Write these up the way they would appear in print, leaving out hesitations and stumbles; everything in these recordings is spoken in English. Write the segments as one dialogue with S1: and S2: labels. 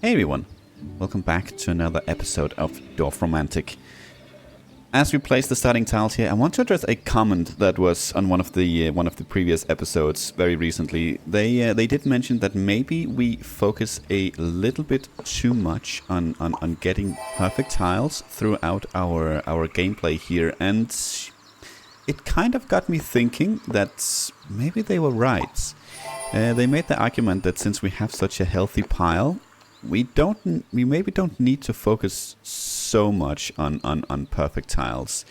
S1: Hey everyone, welcome back to another episode of Dorfromantik. As we place the starting tiles here, I want to address a comment that was on one of the previous episodes very recently. They did mention that maybe we focus a little bit too much on getting perfect tiles throughout our gameplay here, and it kind of got me thinking that maybe they were right. They made the argument that since we have such a healthy pile, we maybe don't need to focus so much on perfect tiles.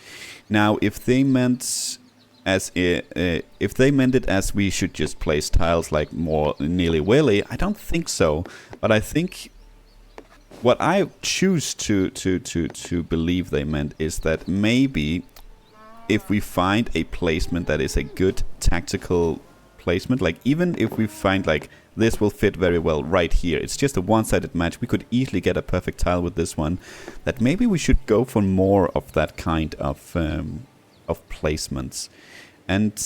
S1: Now, if they meant it as we should just place tiles like more nilly-willy, I don't think so. But I think what I choose to believe they meant is that maybe if we find a placement that is a good tactical placement, like even if we find like this will fit very well right here, it's just a one-sided match, we could easily get a perfect tile with this one, that maybe we should go for more of that kind of placements. And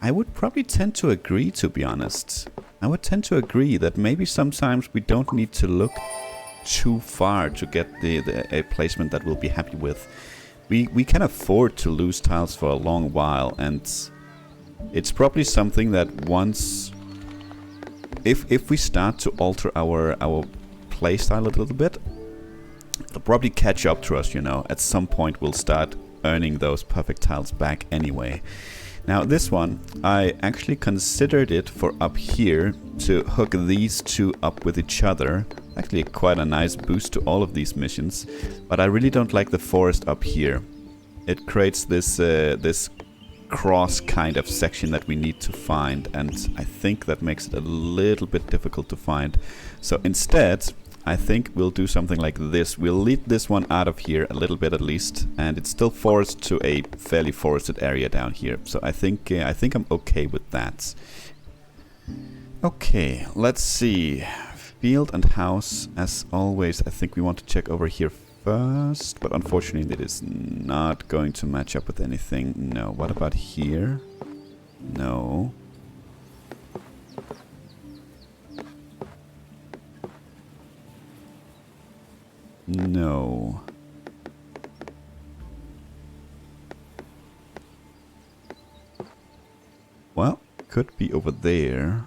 S1: I would probably tend to agree, to be honest. I would tend to agree that maybe sometimes we don't need to look too far to get a placement that we'll be happy with. We can afford to lose tiles for a long while, and it's probably something that once, if we start to alter our playstyle a little bit, it'll probably catch up to us, you know. At some point we'll start earning those perfect tiles back anyway. Now this one, I actually considered it for up here to hook these two up with each other. Actually quite a nice boost to all of these missions, but I really don't like the forest up here. It creates this cross kind of section that we need to find, and I think that makes it a little bit difficult to find. So instead, I think we'll do something like this. We'll lead this one out of here a little bit at least, and it's still forest to a fairly forested area down here. So I think I'm okay with that. Okay, let's see. Field and house, as always. I think we want to check over here first, but unfortunately it is not going to match up with anything. No. What about here? No. No. Well, could be over there.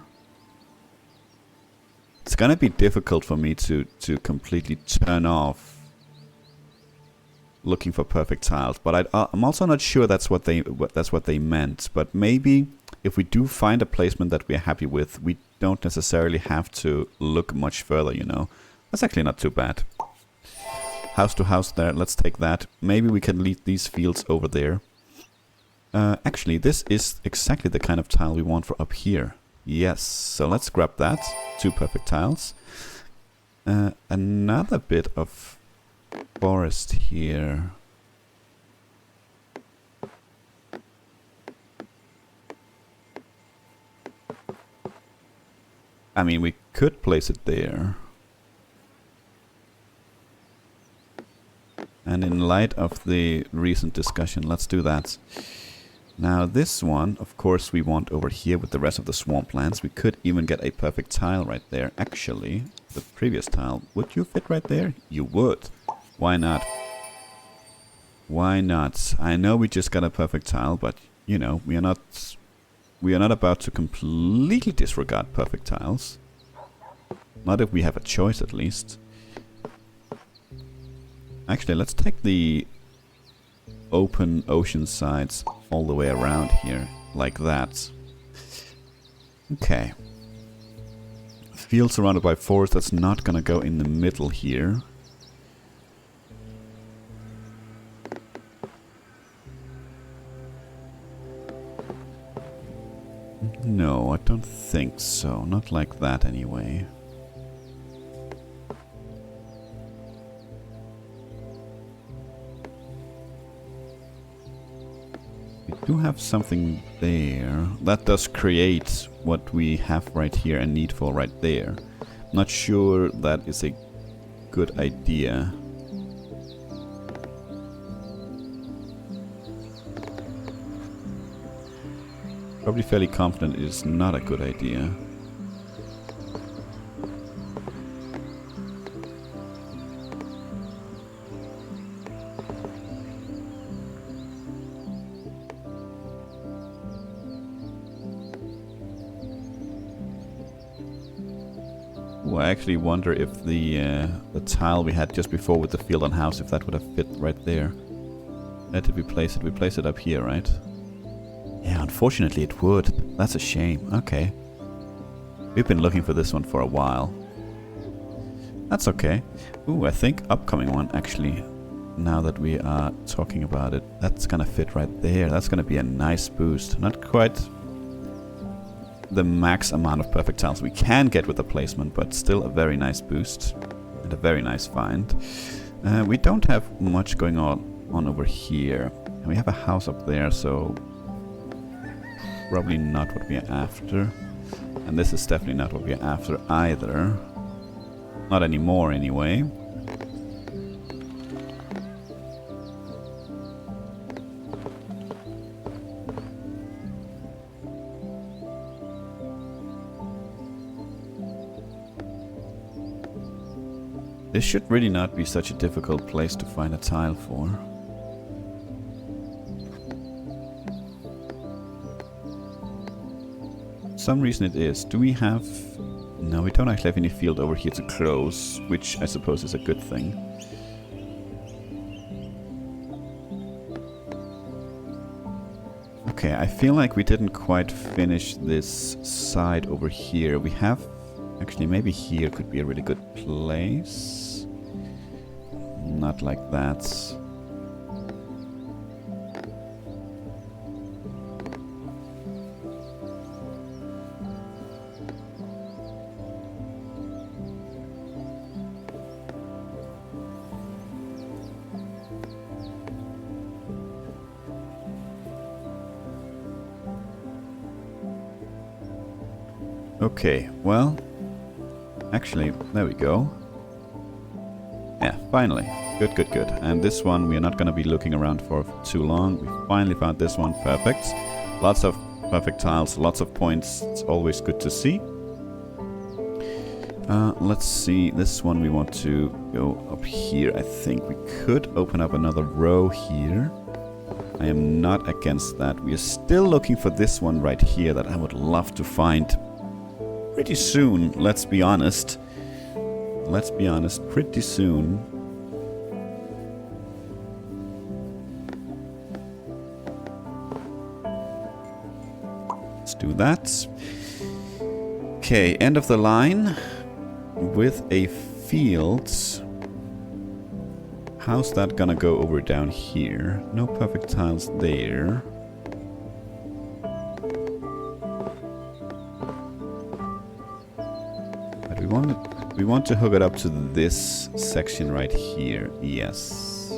S1: It's gonna be difficult for me to completely turn off looking for perfect tiles, but I'm also not sure that's what they meant. But maybe if we do find a placement that we're happy with, we don't necessarily have to look much further, you know. That's actually not too bad. House to house there, let's take that. Maybe we can lead these fields over there. Actually, this is exactly the kind of tile we want for up here. Yes, so let's grab that. 2 perfect tiles. Another bit of forest here. I mean, we could place it there. And in light of the recent discussion, let's do that. Now this one, of course, we want over here with the rest of the swamplands. We could even get a perfect tile right there. Actually, the previous tile, would you fit right there? You would. Why not? Why not? I know we just got a perfect tile, but you know, we are not about to completely disregard perfect tiles. Not if we have a choice, at least. Actually, let's take the open ocean sides all the way around here, like that. Okay. Field surrounded by forest, that's not gonna go in the middle here. No, I don't think so. Not like that anyway. We do have something there. That does create what we have right here and need for right there. Not sure that is a good idea. Probably fairly confident it is not a good idea. Ooh, I actually wonder if the tile we had just before with the field and house, if that would have fit right there. Where did we place it? We placed it up here, right? Yeah, unfortunately it would. That's a shame. Okay. We've been looking for this one for a while. That's okay. Ooh, I think upcoming one, actually, now that we are talking about it, that's gonna fit right there. That's gonna be a nice boost. Not quite the max amount of perfect tiles we can get with the placement, but still a very nice boost and a very nice find. We don't have much going on over here. And we have a house up there, so probably not what we are after. And this is definitely not what we are after either. Not anymore, anyway. This should really not be such a difficult place to find a tile for. For some reason it is. Do we have... No, we don't actually have any field over here to close, which I suppose is a good thing. Okay, I feel like we didn't quite finish this side over here. We have... Actually, maybe here could be a really good place. Not like that. Okay, well, actually, there we go. Yeah, finally. Good, good, good. And this one we are not going to be looking around for too long. We finally found this one. Perfect. Lots of perfect tiles, lots of points. It's always good to see. Let's see. This one we want to go up here. I think we could open up another row here. I am not against that. We are still looking for this one right here that I would love to find pretty soon, let's be honest. Let's be honest, pretty soon. Let's do that. Okay, end of the line with a field. How's that gonna go over down here? No perfect tiles there. We want to hook it up to this section right here. Yes.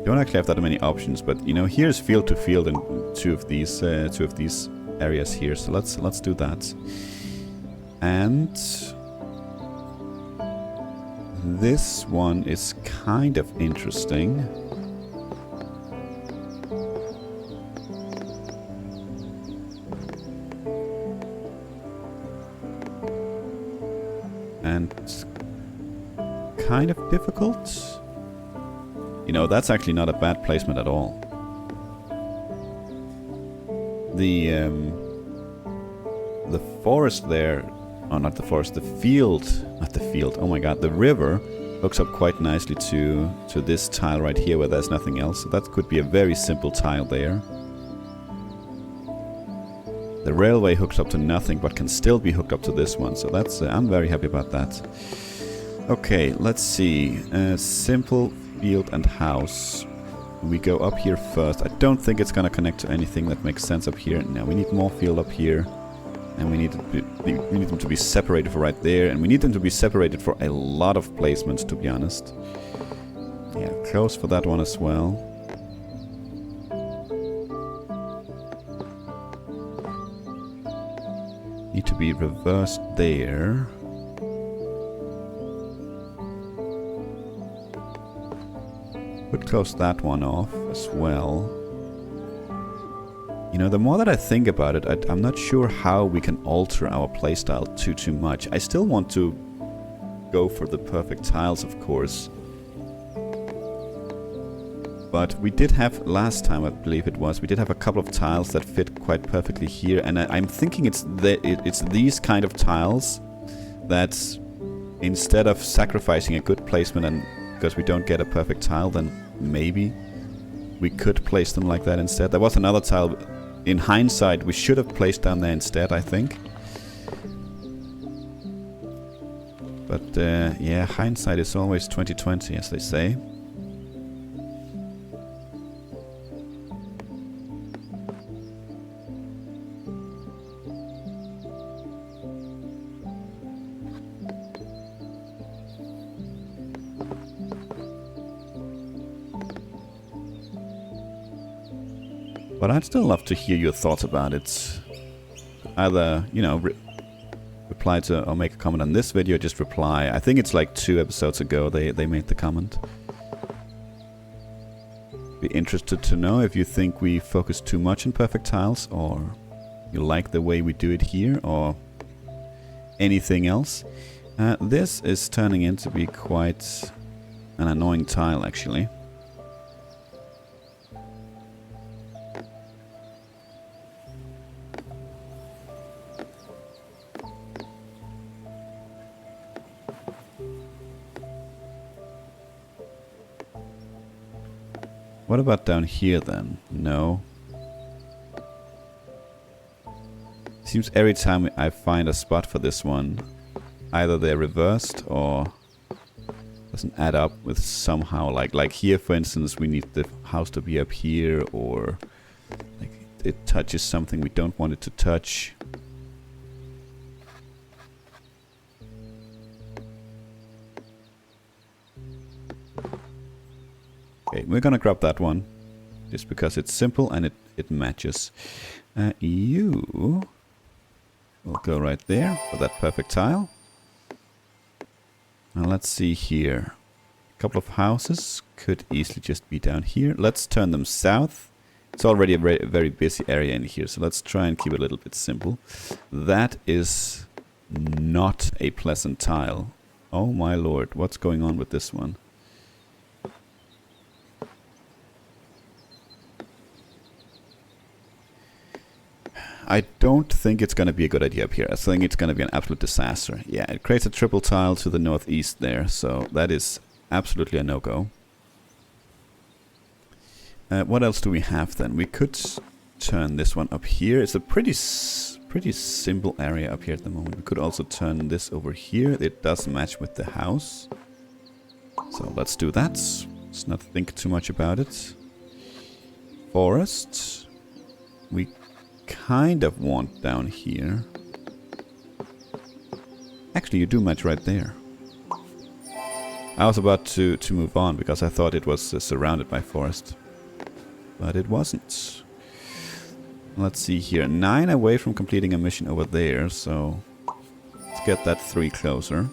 S1: Don't actually have that many options, but you know, here's field to field in two of these areas here. So let's do that. And this one is kind of interesting. And kind of difficult. You know, that's actually not a bad placement at all. The forest there... Oh, not the forest, the field. Not the field. Oh my god, the river hooks up quite nicely to this tile right here where there's nothing else. So that could be a very simple tile there. The railway hooks up to nothing but can still be hooked up to this one. So that's I'm very happy about that. Okay, let's see. Simple field and house. We go up here first. I don't think it's gonna connect to anything that makes sense up here. Now we need more field up here. And we need them to be separated for right there. And we need them to be separated for a lot of placements, to be honest. Yeah, close for that one as well. Need to be reversed there. Could close that one off as well. You know, the more that I think about it, I'm not sure how we can alter our playstyle too much. I still want to go for the perfect tiles, of course. But we did have, last time I believe it was, we did have a couple of tiles that fit quite perfectly here. And I'm thinking it's these kind of tiles that instead of sacrificing a good placement and because we don't get a perfect tile, then maybe we could place them like that instead. There was another tile, in hindsight, we should have placed down there instead, I think. But yeah, hindsight is always 20/20, as they say. But I'd still love to hear your thoughts about it. Either, you know, reply to or make a comment on this video, just reply. I think it's like 2 episodes ago they made the comment. Be interested to know if you think we focus too much on perfect tiles, or you like the way we do it here, or anything else. This is turning into be quite an annoying tile, actually. What about down here then? No. Seems every time I find a spot for this one, either they're reversed or doesn't add up with somehow. Like here, for instance, we need the house to be up here, or like it touches something we don't want it to touch. Okay, we're gonna grab that one, just because it's simple and it matches. You will go right there for that perfect tile. Now let's see here. A couple of houses could easily just be down here. Let's turn them south. It's already a very busy area in here, so let's try and keep it a little bit simple. That is not a pleasant tile. Oh my lord, what's going on with this one? I don't think it's going to be a good idea up here. I think it's going to be an absolute disaster. Yeah, it creates a triple tile to the northeast there, so that is absolutely a no-go. What else do we have then? We could turn this one up here. It's a pretty simple area up here at the moment. We could also turn this over here. It does match with the house. So let's do that. Let's not think too much about it. Forest. We kind of want down here. Actually, you do match right there. I was about to move on because I thought it was surrounded by forest. But it wasn't. Let's see here. 9 away from completing a mission over there, so let's get that 3 closer.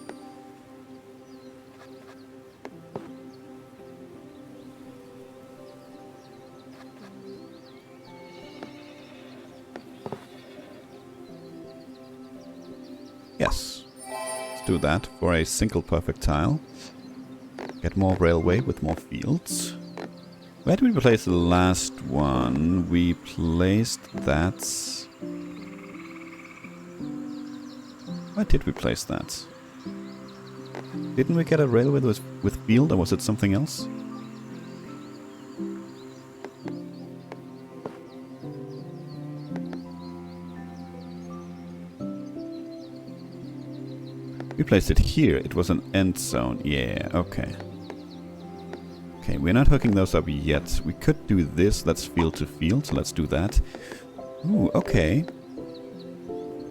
S1: Yes, let's do that for a single perfect tile. Get more railway with more fields. Where did we place the last one? We placed that... Where did we place that? Didn't we get a railway with field, or was it something else? We placed it here. It was an end zone. Yeah, okay. Okay, we're not hooking those up yet. We could do this. That's field to field, so let's do that. Ooh, okay.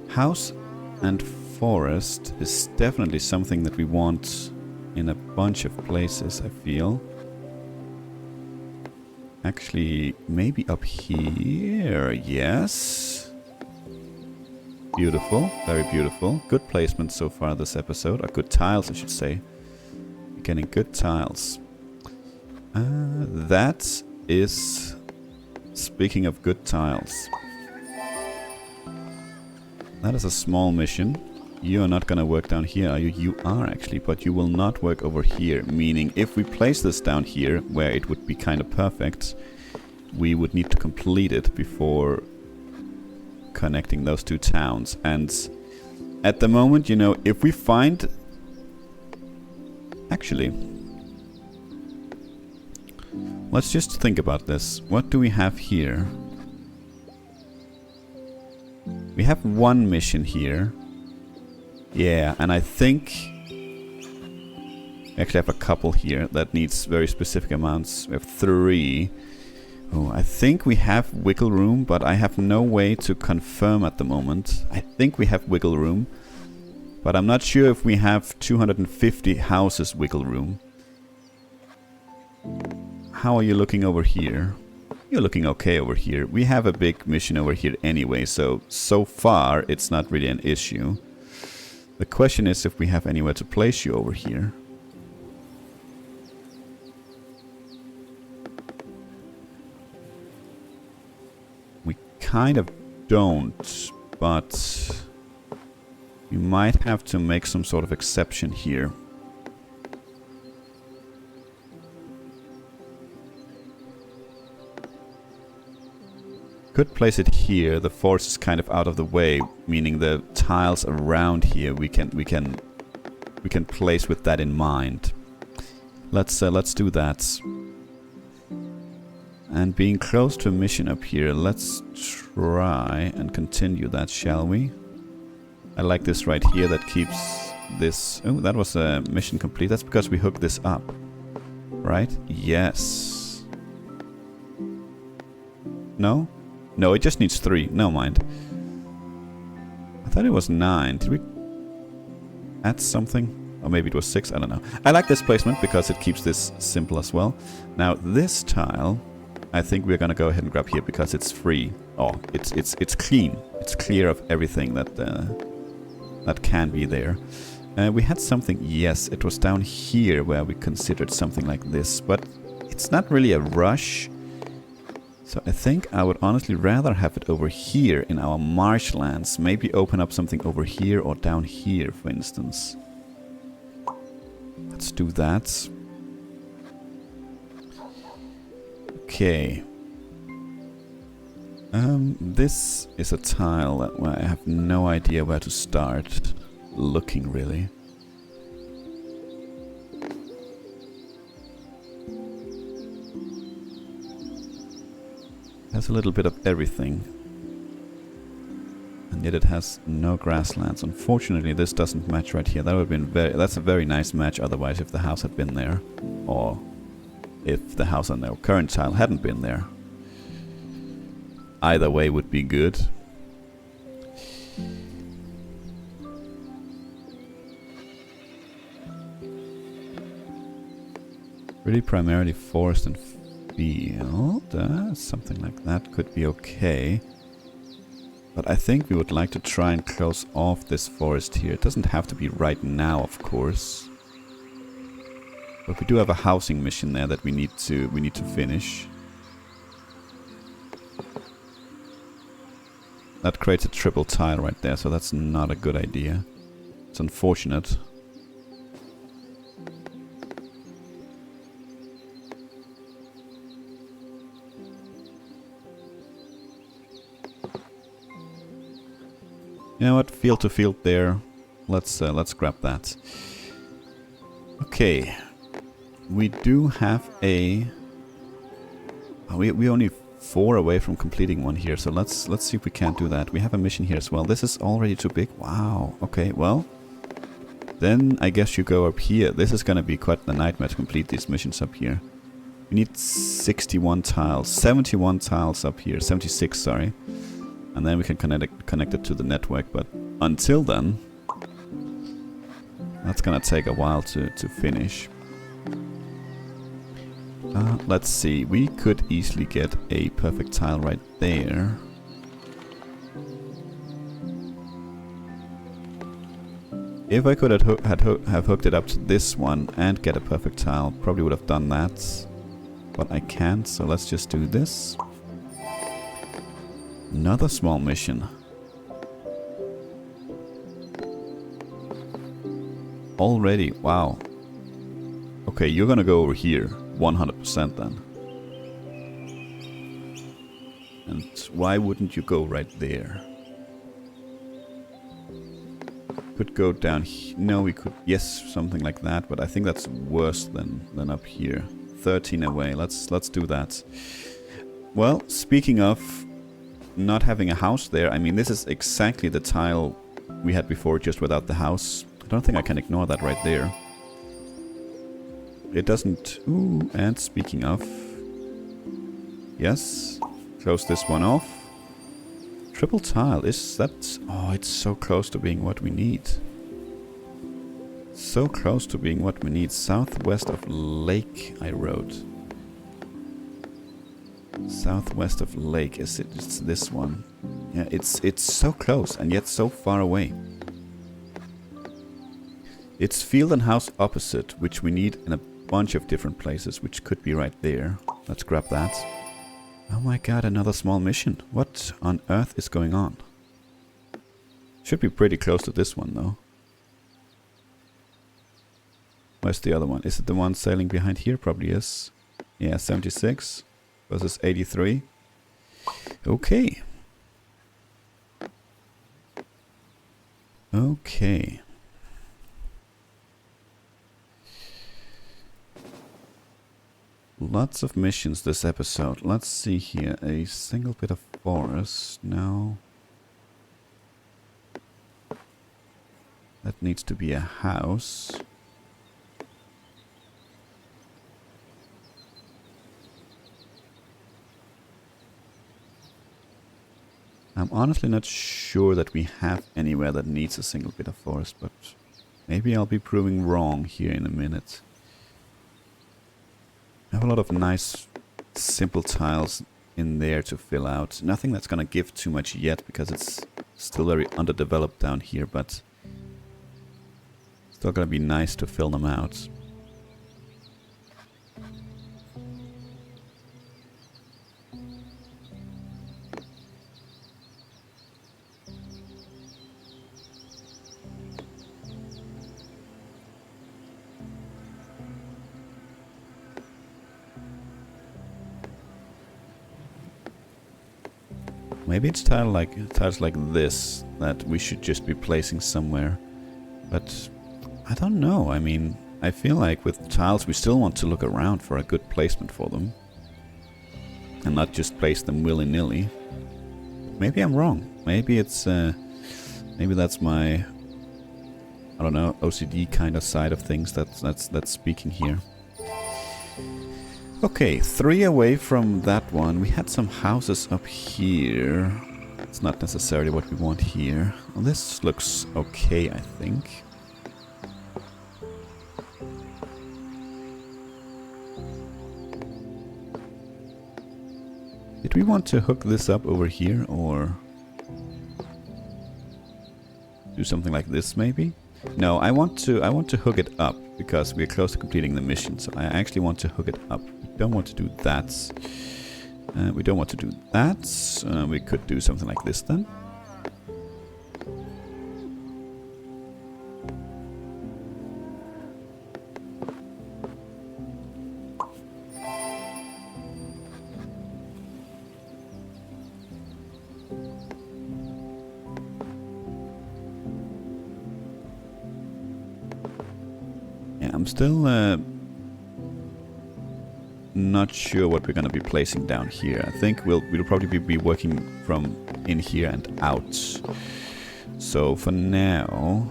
S1: House and forest is definitely something that we want in a bunch of places, I feel. Actually, maybe up here. Yes. Beautiful, very beautiful. Good placement so far this episode. Or good tiles, I should say. We're getting good tiles. That is... Speaking of good tiles. That is a small mission. You're not gonna work down here, are you? You are actually, but you will not work over here. Meaning, if we place this down here, where it would be kind of perfect, we would need to complete it before connecting those two towns. And at the moment, you know, if we find... Actually, let's just think about this. What do we have here? We have one mission here. Yeah, and I think we actually have a couple here that needs very specific amounts. We have 3. Oh, I think we have wiggle room, but I have no way to confirm at the moment. I think we have wiggle room, but I'm not sure if we have 250 houses wiggle room. How are you looking over here? You're looking okay over here. We have a big mission over here anyway, so far it's not really an issue. The question is if we have anywhere to place you over here. We kind of don't, but we might have to make some sort of exception here. Could place it here. The forest is kind of out of the way, meaning the tiles around here we can place with that in mind. Let's do that. And being close to a mission up here, let's try and continue that, shall we? I like this right here that keeps this... Oh, that was a mission complete. That's because we hooked this up. Right? Yes. No? No, it just needs 3. No mind. I thought it was 9. Did we add something? Or maybe it was 6? I don't know. I like this placement because it keeps this simple as well. Now, this tile, I think we're gonna go ahead and grab here because it's free. Oh, it's clean. It's clear of everything that that can be there. We had something. Yes, it was down here where we considered something like this, but it's not really a rush. So I think I would honestly rather have it over here in our marshlands. Maybe open up something over here or down here, for instance. Let's do that. Okay. This is a tile where I have no idea where to start looking, really. Has a little bit of everything, and yet it has no grasslands. Unfortunately, this doesn't match right here. That would have been that's a very nice match otherwise if the house had been there, or if the house on our current tile hadn't been there. Either way would be good. Really primarily forest and field, something like that could be okay. But I think we would like to try and close off this forest here. It doesn't have to be right now, of course. But we do have a housing mission there that we need to finish. That creates a triple tile right there, so that's not a good idea. It's unfortunate. You know what? Field to field there. Let's grab that. Okay. We do have a... We only 4 away from completing one here, so let's see if we can't do that. We have a mission here as well. This is already too big. Wow. Okay, well, then I guess you go up here. This is gonna be quite the nightmare to complete these missions up here. We need 61 tiles, 71 tiles up here, 76, sorry. And then we can connect it to the network, but until then, that's gonna take a while to finish. Let's see, we could easily get a perfect tile right there. If I could have hooked it up to this one and get a perfect tile, probably would have done that. But I can't, so let's just do this. Another small mission. Already, wow. Okay, you're gonna go over here, 100% then. And why wouldn't you go right there? Could go down here. No, we could, yes, something like that, but I think that's worse than up here. 13 away, let's do that. Well, speaking of not having a house there, I mean, this is exactly the tile we had before, just without the house. I don't think I can ignore that right there. It doesn't... Ooh, and speaking of... Yes, close this one off. Triple tile, is that... Oh, it's so close to being what we need. So close to being what we need. Southwest of Lake, I wrote. Southwest of Lake, is it? It's this one. Yeah, it's so close and yet so far away. It's field and house opposite, which we need in a bunch of different places, which could be right there. Let's grab that. Oh my god, another small mission. What on earth is going on? Should be pretty close to this one, though. Where's the other one? Is it the one sailing behind here? Probably is. Yeah, 76 versus 83. Okay. Okay. Lots of missions this episode. Let's see here. A single bit of forest. No. That needs to be a house. I'm honestly not sure that we have anywhere that needs a single bit of forest, but maybe I'll be proving wrong here in a minute. I have a lot of nice, simple tiles in there to fill out. Nothing that's gonna give too much yet, because it's still very underdeveloped down here, but still gonna be nice to fill them out. Maybe it's tiles like this that we should just be placing somewhere. But I don't know. I mean, I feel like with tiles we still want to look around for a good placement for them. And not just place them willy-nilly. Maybe I'm wrong. Maybe it's maybe that's my, I don't know, OCD kind of side of things that's speaking here. Okay, 3 away from that one. We had some houses up here. It's not necessarily what we want here. Well, this looks okay, I think. Did we want to hook this up over here, or do something like this maybe? No, I want to hook it up because we're close to completing the mission. So I actually want to hook it up. We don't want to do that. We don't want to do that. We could do something like this then. I'm still not sure what we're going to be placing down here. I think we'll probably be working from in here and out. So for now...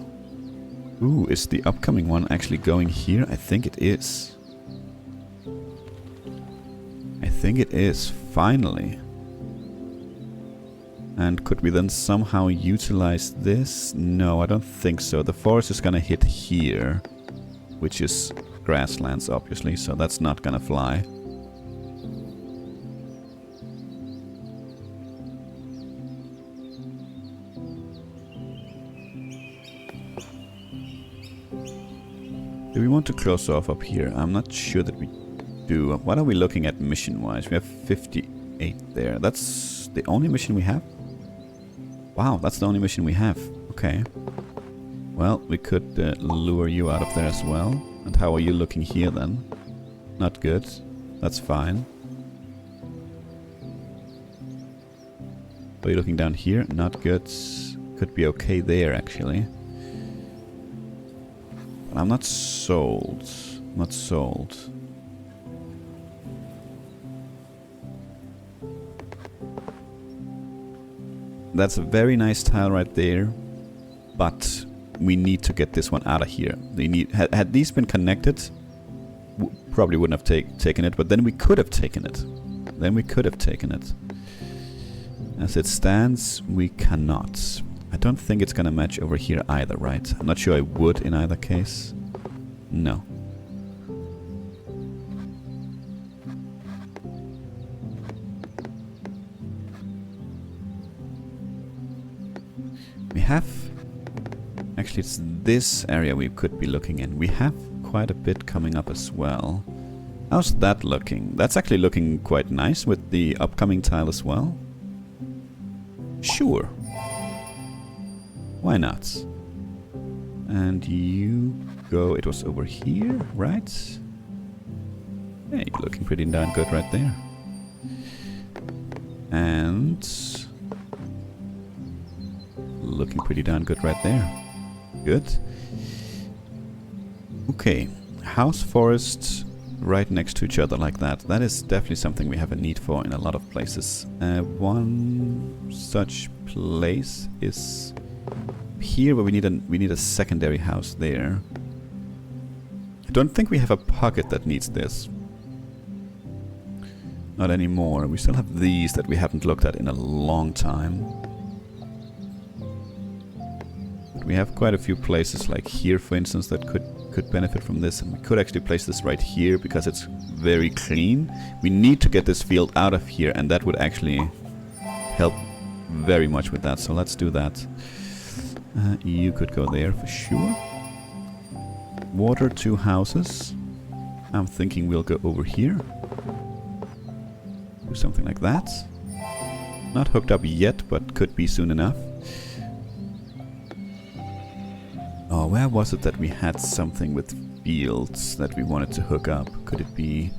S1: Ooh, is the upcoming one actually going here? I think it is. I think it is, finally. And could we then somehow utilize this? No, I don't think so. The forest is going to hit here, which is grasslands, obviously, so that's not gonna fly. Do we want to close off up here? I'm not sure that we do. What are we looking at mission-wise? We have 58 there. That's the only mission we have? Wow, that's the only mission we have. Okay. Well, we could lure you out of there as well. And how are you looking here then? Not good. That's fine. Are you looking down here? Not good. Could be okay there, actually. But I'm not sold. Not sold. That's a very nice tile right there. But we need to get this one out of here. They need had these been connected, probably wouldn't have taken it, but then we could have taken it. As it stands, we cannot. I don't think it's gonna match over here either, right? I'm not sure I would in either case. No. We have... Actually, it's this area we could be looking in. We have quite a bit coming up as well. How's that looking? That's actually looking quite nice with the upcoming tile as well. Sure. Why not? And you go... It was over here, right? Hey, you're looking pretty darn good right there. And... looking pretty darn good right there. Good. Okay. House, forest, right next to each other like that. That is definitely something we have a need for in a lot of places. One such place is here, where we need a secondary house there. I don't think we have a pocket that needs this. Not anymore. We still have these that we haven't looked at in a long time. But we have quite a few places, like here, for instance, that could benefit from this, and we could actually place this right here because it's very clean. We need to get this field out of here, and that would actually help very much with that, so let's do that. You could go there for sure. Water, 2 houses. I'm thinking we'll go over here. Do something like that. Not hooked up yet, but could be soon enough. Oh, where was it that we had something with fields that we wanted to hook up? Could it be...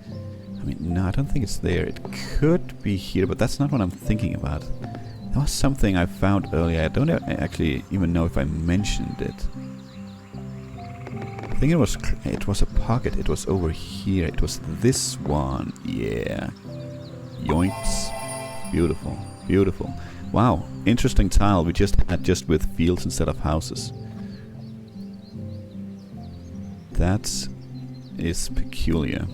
S1: I mean, no, I don't think it's there. It could be here, but that's not what I'm thinking about. There was something I found earlier. I don't actually even know if I mentioned it. I think it was a pocket. It was over here. It was this one. Yeah. Yoinks. Beautiful. Beautiful. Wow. Interesting tile we just had just with fields instead of houses. That is peculiar.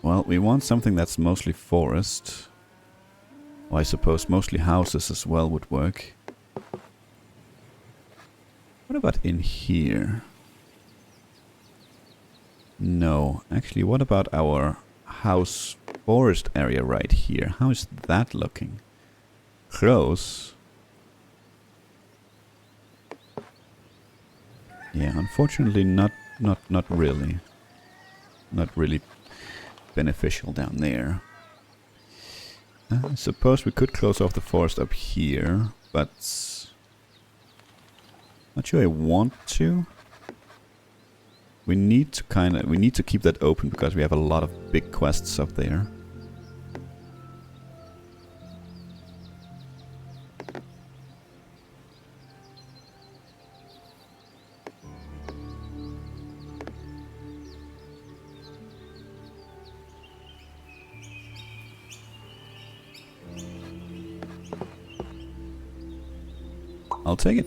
S1: Well, we want something that's mostly forest. Or I suppose mostly houses as well would work. What about in here? No. Actually, what about our house forest area right here? How is that looking? Close. Yeah, unfortunately not really. Not really beneficial down there. I suppose we could close off the forest up here, but not sure I want to. We need to keep that open because we have a lot of big quests up there. I'll take it.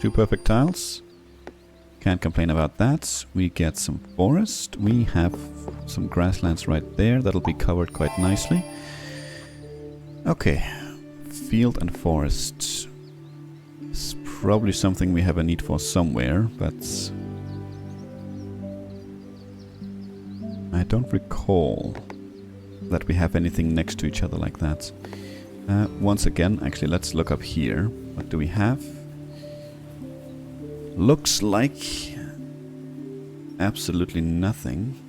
S1: 2 perfect tiles. Can't complain about that. We get some forest. We have some grasslands right there. That'll be covered quite nicely. Okay. Field and forest. It's probably something we have a need for somewhere, but I don't recall that we have anything next to each other like that. Once again, actually, let's look up here. What do we have? Looks like absolutely nothing.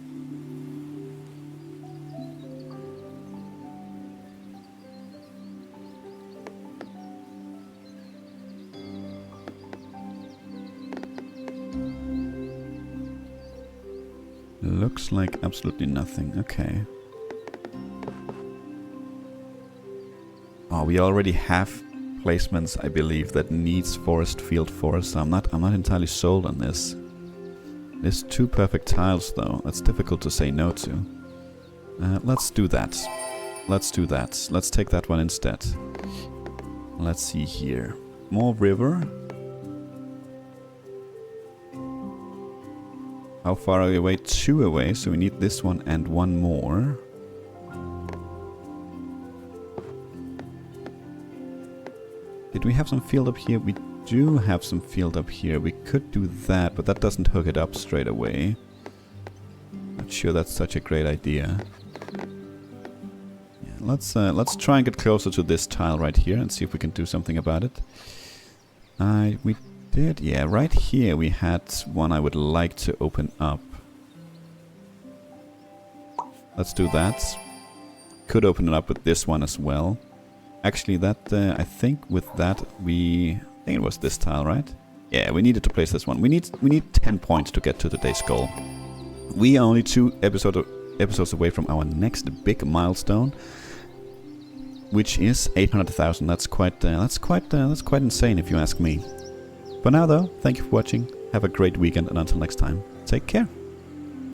S1: Looks like absolutely nothing. Okay. Oh, we already have placements, I believe, that needs forest, field, forest. So I'm not entirely sold on this. There's 2 perfect tiles, though. That's difficult to say no to. Let's do that. Let's do that. Let's take that one instead. Let's see here. More river. How far are we away? 2 away, so we need this one and 1 more. Did we have some field up here? We do have some field up here. We could do that, but that doesn't hook it up straight away. Not sure that's such a great idea. Yeah, let's try and get closer to this tile right here and see if we can do something about it. We did, yeah, right here we had one I would like to open up. Let's do that. Could open it up with this one as well. Actually, that I think with that I think it was this tile, right? Yeah, we needed to place this one. We need 10 points to get to today's goal. We are only 2 episodes away from our next big milestone, which is 800,000. That's quite insane if you ask me. For now, though, thank you for watching. Have a great weekend, and until next time, take care.